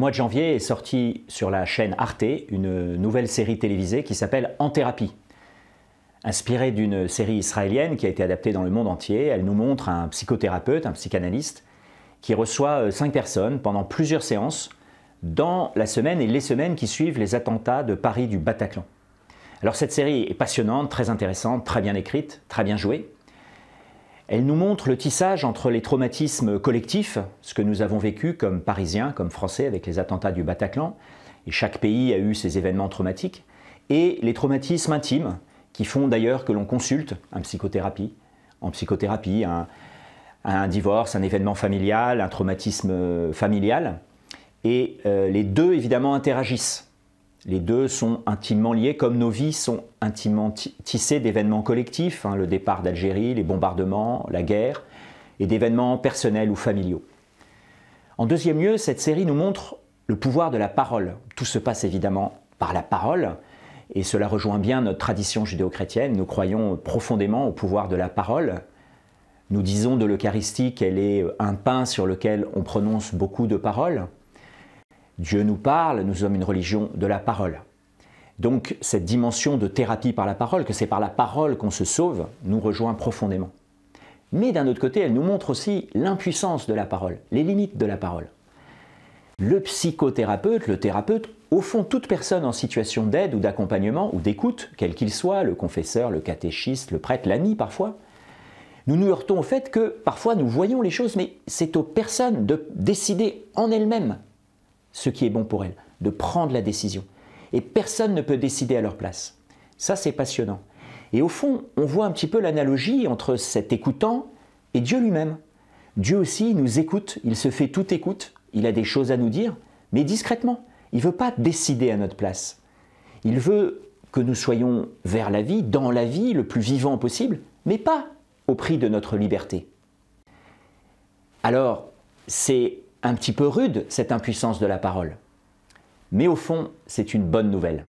mois de janvier est sortie sur la chaîne Arte une nouvelle série télévisée qui s'appelle En thérapie. Inspirée d'une série israélienne qui a été adaptée dans le monde entier, elle nous montre un psychothérapeute, un psychanalyste, qui reçoit 5 personnes pendant plusieurs séances dans la semaine et les semaines qui suivent les attentats de Paris du Bataclan. Alors cette série est passionnante, très intéressante, très bien écrite, très bien jouée. Elle nous montre le tissage entre les traumatismes collectifs, ce que nous avons vécu comme Parisiens, comme Français avec les attentats du Bataclan, et chaque pays a eu ses événements traumatiques, et les traumatismes intimes, qui font d'ailleurs que l'on consulte en psychothérapie, un divorce, un événement familial, un traumatisme familial, et les deux évidemment interagissent. Les deux sont intimement liés, comme nos vies sont intimement tissées d'événements collectifs, le départ d'Algérie, les bombardements, la guerre, et d'événements personnels ou familiaux. En deuxième lieu, cette série nous montre le pouvoir de la parole. Tout se passe évidemment par la parole, et cela rejoint bien notre tradition judéo-chrétienne. Nous croyons profondément au pouvoir de la parole. Nous disons de l'Eucharistie qu'elle est un pain sur lequel on prononce beaucoup de paroles. Dieu nous parle, nous sommes une religion de la parole. Donc cette dimension de thérapie par la parole, que c'est par la parole qu'on se sauve, nous rejoint profondément. Mais d'un autre côté, elle nous montre aussi l'impuissance de la parole, les limites de la parole. Le psychothérapeute, le thérapeute, au fond, toute personne en situation d'aide ou d'accompagnement ou d'écoute, quel qu'il soit, le confesseur, le catéchiste, le prêtre, l'ami parfois, nous nous heurtons au fait que parfois nous voyons les choses, mais c'est aux personnes de décider en elles-mêmes ce qui est bon pour elles, de prendre la décision. Et personne ne peut décider à leur place. Ça, c'est passionnant. Et au fond, on voit un petit peu l'analogie entre cet écoutant et Dieu lui-même. Dieu aussi nous écoute, il se fait toute écoute, il a des choses à nous dire, mais discrètement. Il ne veut pas décider à notre place. Il veut que nous soyons vers la vie, dans la vie, le plus vivant possible, mais pas au prix de notre liberté. Alors, c'est un petit peu rude, cette impuissance de la parole. Mais au fond, c'est une bonne nouvelle.